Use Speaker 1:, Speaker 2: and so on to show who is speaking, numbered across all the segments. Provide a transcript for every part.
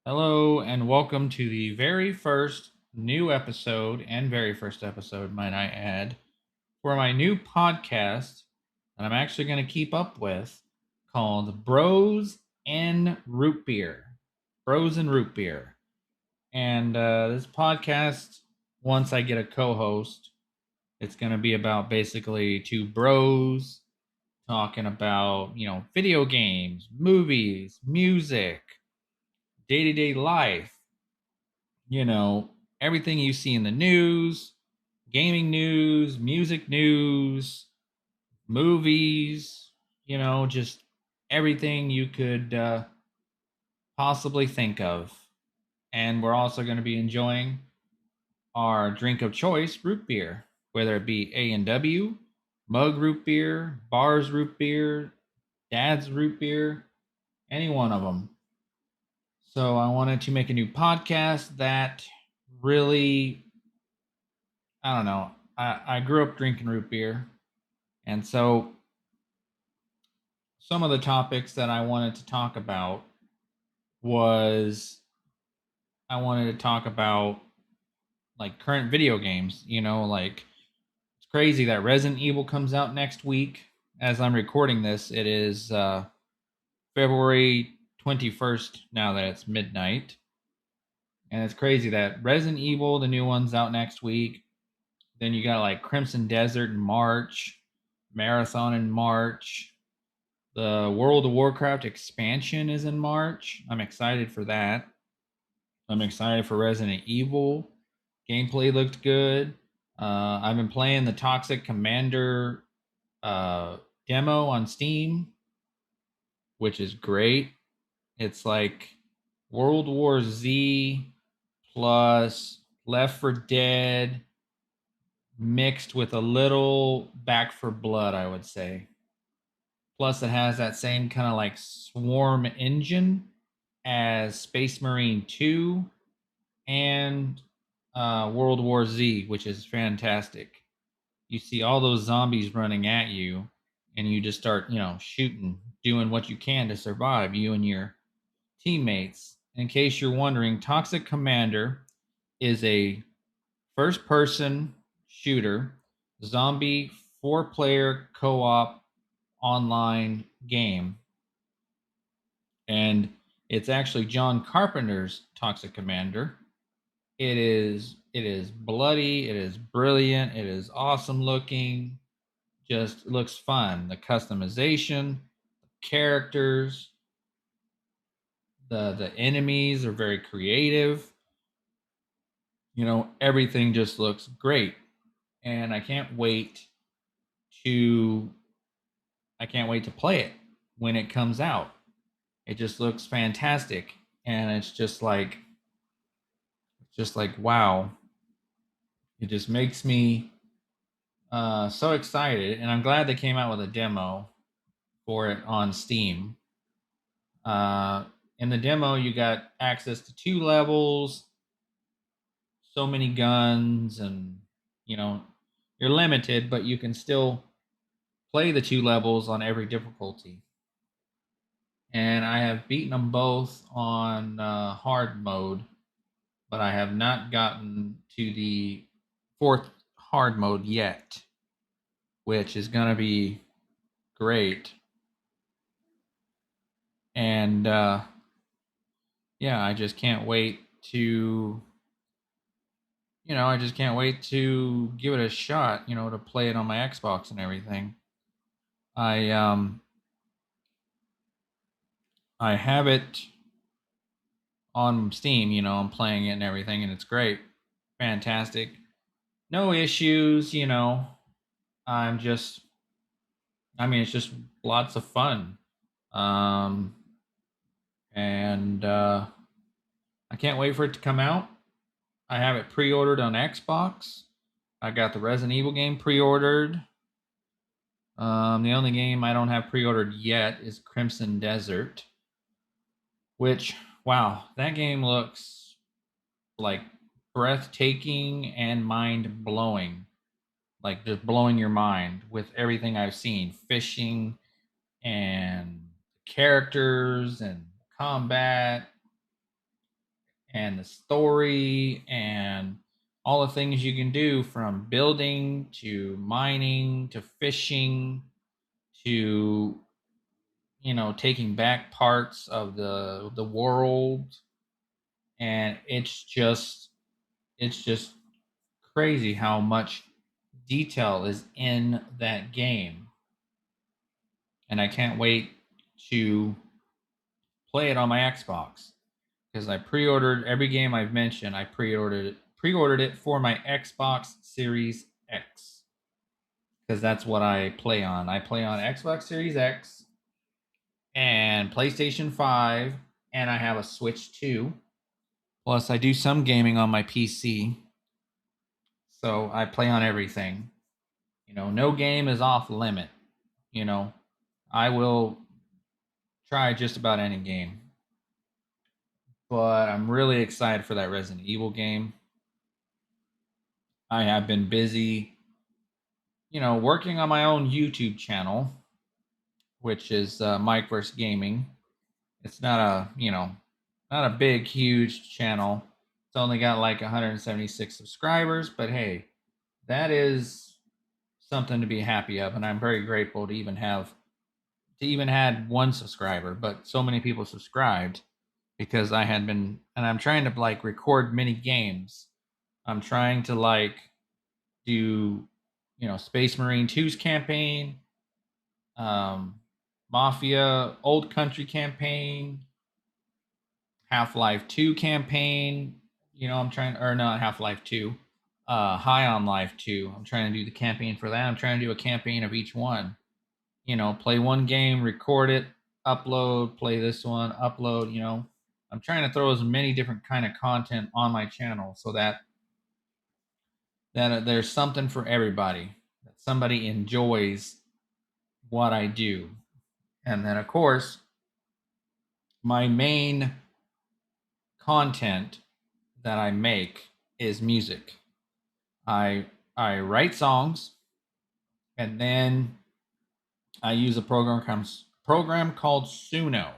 Speaker 1: Hello, and welcome to the very first new episode, and very first episode, might I add, for my new podcast that I'm actually going to keep up with called Bros and Root Beer. Bros and Root Beer. And this podcast, once I get a co host, it's going to be about basically two bros talking about, video games, movies, music, day to day life, you know, everything you see in the news, gaming news, music news, movies, just everything you could possibly think of. And we're also going to be enjoying our drink of choice, root beer, whether it be A&W, mug root beer, bars root beer, dad's root beer, any one of them. So I wanted to make a new podcast that really, I don't know. I grew up drinking root beer. And so some of the topics that I wanted to talk about was I wanted to talk about like current video games, like it's crazy that Resident Evil comes out next week. As I'm recording this, it is February 21st now that it's midnight. And it's crazy that Resident Evil, the new one's out next week. Then you got like Crimson Desert in March, Marathon in March. The World of Warcraft expansion is in March. I'm excited for that. I'm excited for Resident Evil. Gameplay looked good. I've been playing the Toxic Commander demo on Steam, which is great. It's like World War Z plus Left 4 Dead mixed with a little Back for Blood, I would say. Plus, it has that same kind of like swarm engine as Space Marine 2 and World War Z, which is fantastic. You see all those zombies running at you, and you just start, shooting, doing what you can to survive, you and your teammates. In case you're wondering, Toxic Commander is a first person shooter, zombie, 4-player co op online game. And it's actually John Carpenter's Toxic Commander. It is bloody, it is brilliant, it is awesome looking, just looks fun. The customization, the characters, the enemies are very creative. Everything just looks great. And to I can't wait to play it when it comes out. It just looks fantastic. And it's just like wow. It just makes me so excited, and I'm glad they came out with a demo for it on Steam. In the demo, you got access to 2 levels, so many guns, and you know you're limited, but you can still play the 2 levels on every difficulty. And I have beaten them both on hard mode, but I have not gotten to the fourth hard mode yet, which is gonna be great. And yeah, I just can't wait to give it a shot, to play it on my Xbox and everything. I have it on Steam, I'm playing it and everything, and it's great. Fantastic. No issues, I'm just it's just lots of fun. Um and I can't wait for it to come out. I have it pre-ordered on Xbox. I got the Resident Evil game pre-ordered. The only game I don't have pre-ordered yet is Crimson Desert, which, wow, that game looks like breathtaking and mind-blowing. Like just blowing your mind with everything I've seen. Fishing and characters and combat. and the story and all the things you can do, from building to mining to fishing to, taking back parts of the world. And it's just crazy how much detail is in that game. And I can't wait to play it on my Xbox, because I pre-ordered every game I've mentioned. I pre-ordered it for my Xbox Series X, because that's what I play on. I play on Xbox Series X and PlayStation 5, and I have a Switch 2. Plus, I do some gaming on my PC. So I play on everything. No game is off limit. You know, I will try just about any game. But I'm really excited for that Resident Evil game. I have been busy, working on my own YouTube channel, which is Mike vs. Gaming. It's not not a big, huge channel. It's only got like 176 subscribers, but hey, that is something to be happy of, and I'm very grateful to even had one subscriber, but so many people subscribed, because I had been, and I'm trying to like record mini games. I'm trying to like do, Space Marine 2's campaign, Mafia Old Country campaign, Half-Life 2 campaign. I'm trying, or not Half-Life 2, High on Life 2. I'm trying to do the campaign for that. I'm trying to do a campaign of each one. Play one game, record it, upload, play this one, upload. I'm trying to throw as many different kind of content on my channel, so that there's something for everybody, that somebody enjoys what I do. And then, of course, my main content that I make is music. I write songs, and then I use a program called Suno,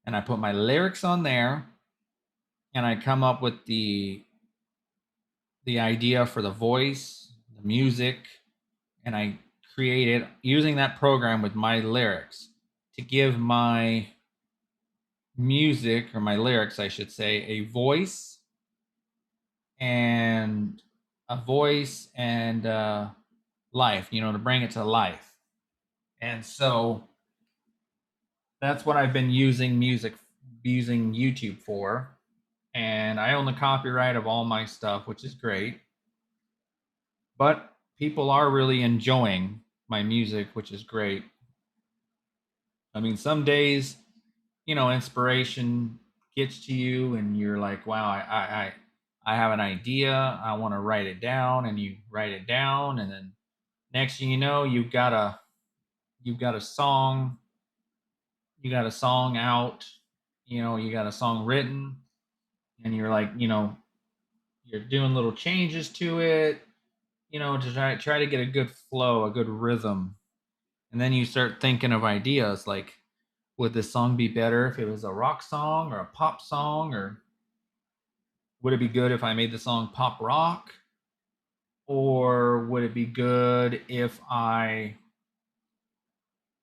Speaker 1: and I put my lyrics on there, and I come up with the idea for the voice, the music, and I create it using that program with my lyrics to give my music, or my lyrics, I should say, and life, to bring it to life. And so that's what I've been using YouTube for. And I own the copyright of all my stuff, which is great. But people are really enjoying my music, which is great. I mean, some days, inspiration gets to you, and you're like, wow, I have an idea. I want to write it down, and you write it down, and then next thing you know, you've got a song, out, you got a song written, and you're like, you're doing little changes to it, to try to get a good flow, a good rhythm. And then you start thinking of ideas like, would this song be better if it was a rock song or a pop song? Or would it be good if I made the song pop rock? Or would it be good if I,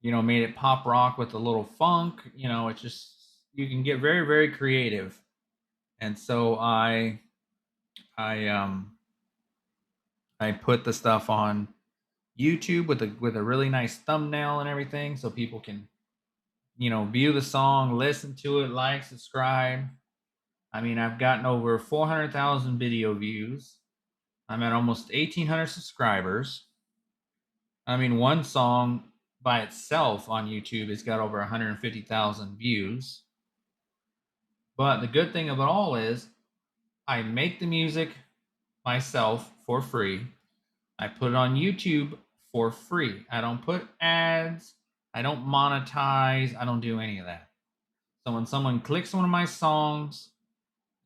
Speaker 1: made it pop rock with a little funk? It's just, you can get very, very creative. And so I I put the stuff on YouTube with a really nice thumbnail and everything, so people can, view the song, listen to it, like, subscribe. I mean, I've gotten over 400,000 video views. I'm at almost 1,800 subscribers. I mean, one song by itself on YouTube has got over 150,000 views. But the good thing of it all is I make the music myself for free. I put it on YouTube for free. I don't put ads. I don't monetize. I don't do any of that. So when someone clicks one of my songs,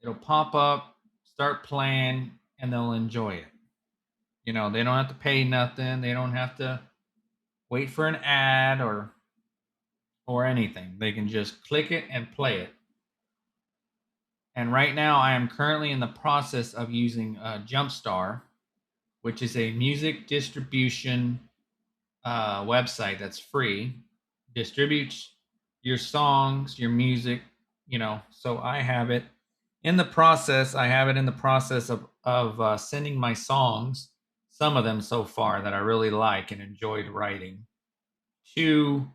Speaker 1: it'll pop up, start playing, and they'll enjoy it. They don't have to pay nothing. They don't have to wait for an ad or anything. They can just click it and play it. And right now, I am currently in the process of using Jumpstar, which is a music distribution website that's free, distributes your songs, your music, So I have it in the process. I have it in the process of sending my songs, some of them so far that I really like and enjoyed writing, to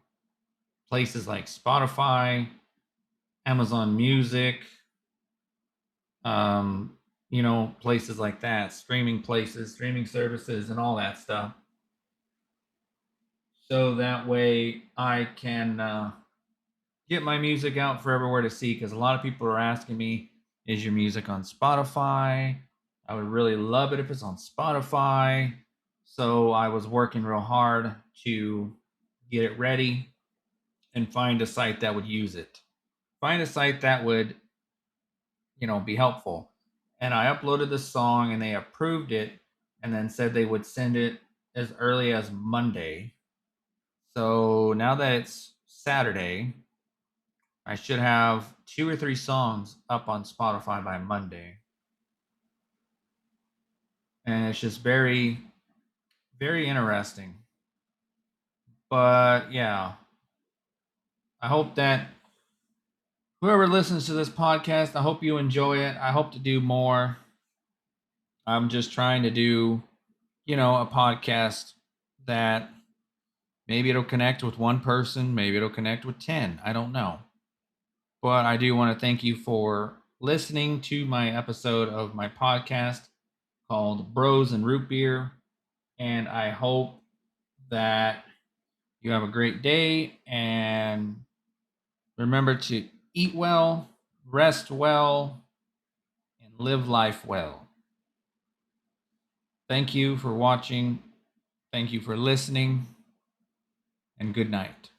Speaker 1: places like Spotify, Amazon Music, um, places like that, streaming places, streaming services, and all that stuff. So that way I can get my music out for everywhere to see, because a lot of people are asking me, is your music on Spotify? I would really love it if it's on Spotify. So I was working real hard to get it ready and find a site that would use it. Find a site that would, be helpful. And I uploaded the song and they approved it and then said they would send it as early as Monday. So now that it's Saturday, I should have 2 or 3 songs up on Spotify by Monday. And it's just very, very interesting. But yeah, I hope that whoever listens to this podcast, I hope you enjoy it. I hope to do more. I'm just trying to do, a podcast that maybe it'll connect with one person, maybe it'll connect with 10. I don't know. But I do want to thank you for listening to my episode of my podcast called Bros and Root Beer. And I hope that you have a great day, and remember to eat well, rest well, and live life well. Thank you for watching. Thank you for listening, and good night.